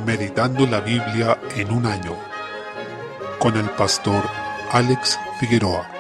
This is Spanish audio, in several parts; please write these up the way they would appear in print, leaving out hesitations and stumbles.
Meditando la Biblia en un año, con el pastor Alex Figueroa.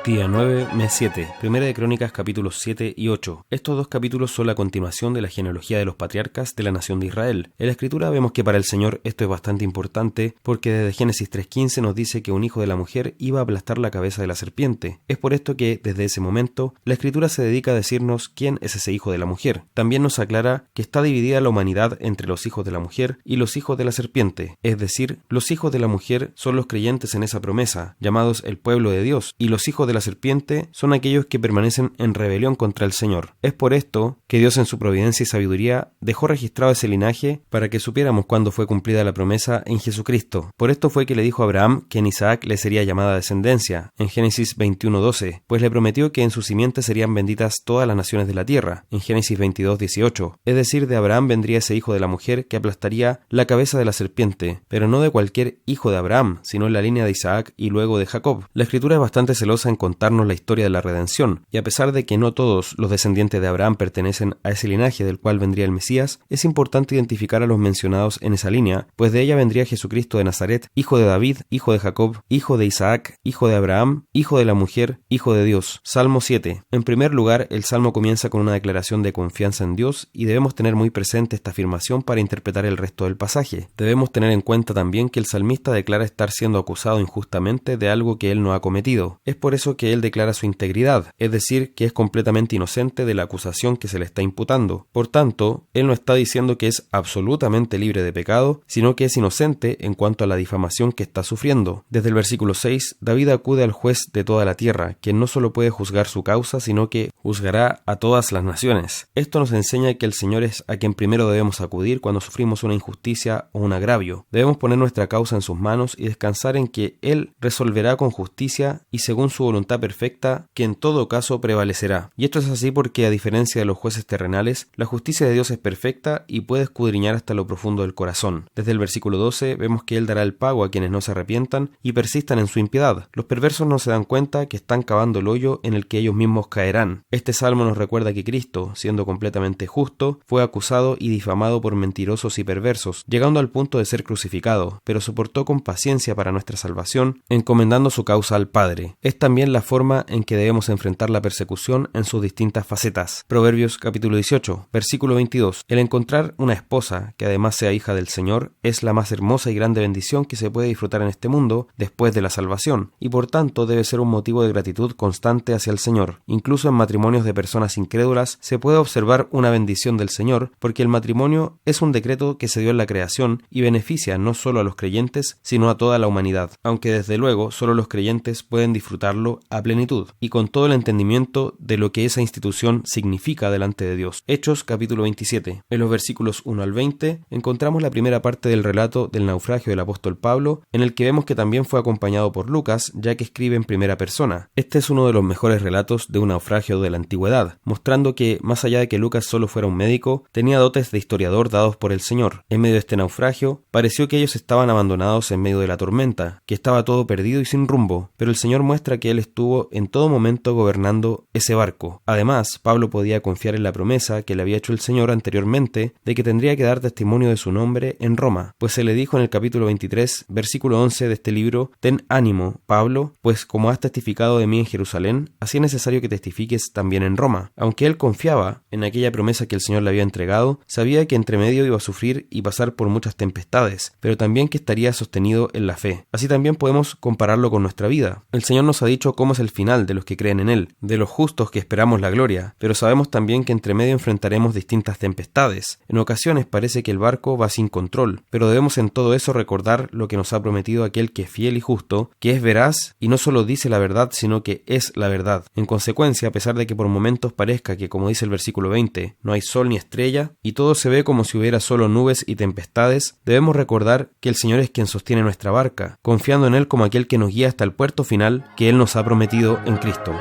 Día 9, mes 7, Primera de Crónicas capítulos 7 y 8. Estos dos capítulos son la continuación de la genealogía de los patriarcas de la nación de Israel. En la Escritura vemos que para el Señor esto es bastante importante porque desde Génesis 3:15 nos dice que un hijo de la mujer iba a aplastar la cabeza de la serpiente. Es por esto que desde ese momento la Escritura se dedica a decirnos quién es ese hijo de la mujer. También nos aclara que está dividida la humanidad entre los hijos de la mujer y los hijos de la serpiente. Es decir, los hijos de la mujer son los creyentes en esa promesa, llamados el pueblo de Dios, y los hijos de la serpiente son aquellos que permanecen en rebelión contra el Señor. Es por esto que Dios en su providencia y sabiduría dejó registrado ese linaje para que supiéramos cuándo fue cumplida la promesa en Jesucristo. Por esto fue que le dijo a Abraham que en Isaac le sería llamada descendencia, en Génesis 21:12, pues le prometió que en su simiente serían benditas todas las naciones de la tierra, en Génesis 22:18. Es decir, de Abraham vendría ese hijo de la mujer que aplastaría la cabeza de la serpiente, pero no de cualquier hijo de Abraham, sino en la línea de Isaac y luego de Jacob. La Escritura es bastante celosa en contarnos la historia de la redención, y a pesar de que no todos los descendientes de Abraham pertenecen a ese linaje del cual vendría el Mesías, es importante identificar a los mencionados en esa línea, pues de ella vendría Jesucristo de Nazaret, hijo de David, hijo de Jacob, hijo de Isaac, hijo de Abraham, hijo de la mujer, hijo de Dios. Salmo 7. En primer lugar, el Salmo comienza con una declaración de confianza en Dios, y debemos tener muy presente esta afirmación para interpretar el resto del pasaje. Debemos tener en cuenta también que el salmista declara estar siendo acusado injustamente de algo que él no ha cometido. Es por eso que él declara su integridad, es decir, que es completamente inocente de la acusación que se le está imputando. Por tanto, él no está diciendo que es absolutamente libre de pecado, sino que es inocente en cuanto a la difamación que está sufriendo. Desde el versículo 6, David acude al juez de toda la tierra, quien no solo puede juzgar su causa, sino que juzgará a todas las naciones. Esto nos enseña que el Señor es a quien primero debemos acudir cuando sufrimos una injusticia o un agravio. Debemos poner nuestra causa en sus manos y descansar en que Él resolverá con justicia y según su voluntad perfecta, que en todo caso prevalecerá. Y esto es así porque, a diferencia de los jueces terrenales, la justicia de Dios es perfecta y puede escudriñar hasta lo profundo del corazón. Desde el versículo 12 vemos que Él dará el pago a quienes no se arrepientan y persistan en su impiedad. Los perversos no se dan cuenta que están cavando el hoyo en el que ellos mismos caerán. Este salmo nos recuerda que Cristo, siendo completamente justo, fue acusado y difamado por mentirosos y perversos, llegando al punto de ser crucificado, pero soportó con paciencia para nuestra salvación, encomendando su causa al Padre. Es también la forma en que debemos enfrentar la persecución en sus distintas facetas. Proverbios capítulo 18, versículo 22. El encontrar una esposa que además sea hija del Señor es la más hermosa y grande bendición que se puede disfrutar en este mundo después de la salvación, y por tanto debe ser un motivo de gratitud constante hacia el Señor. Incluso en matrimonios de personas incrédulas se puede observar una bendición del Señor, porque el matrimonio es un decreto que se dio en la creación y beneficia no solo a los creyentes, sino a toda la humanidad, aunque desde luego solo los creyentes pueden disfrutarlo a plenitud y con todo el entendimiento de lo que esa institución significa delante de Dios. Hechos capítulo 27. En los versículos 1 al 20 encontramos la primera parte del relato del naufragio del apóstol Pablo, en el que vemos que también fue acompañado por Lucas, ya que escribe en primera persona. Este es uno de los mejores relatos de un naufragio de la antigüedad, mostrando que, más allá de que Lucas solo fuera un médico, tenía dotes de historiador dados por el Señor. En medio de este naufragio, pareció que ellos estaban abandonados en medio de la tormenta, que estaba todo perdido y sin rumbo, pero el Señor muestra que Él estuvo en todo momento gobernando ese barco. Además, Pablo podía confiar en la promesa que le había hecho el Señor anteriormente de que tendría que dar testimonio de su nombre en Roma, pues se le dijo en el capítulo 23, versículo 11 de este libro: «Ten ánimo, Pablo, pues como has testificado de mí en Jerusalén, así es necesario que testifiques también en Roma». Aunque él confiaba en aquella promesa que el Señor le había entregado, sabía que entre medio iba a sufrir y pasar por muchas tempestades, pero también que estaría sostenido en la fe. Así también podemos compararlo con nuestra vida. El Señor nos ha dicho cómo es el final de los que creen en Él, de los justos que esperamos la gloria, pero sabemos también que entre medio enfrentaremos distintas tempestades. En ocasiones parece que el barco va sin control, pero debemos en todo eso recordar lo que nos ha prometido aquel que es fiel y justo, que es veraz y no solo dice la verdad, sino que es la verdad. En consecuencia, a pesar de que por momentos parezca que, como dice el versículo 20, no hay sol ni estrella, y todo se ve como si hubiera solo nubes y tempestades, debemos recordar que el Señor es quien sostiene nuestra barca, confiando en Él como aquel que nos guía hasta el puerto final que Él nos ha prometido en Cristo.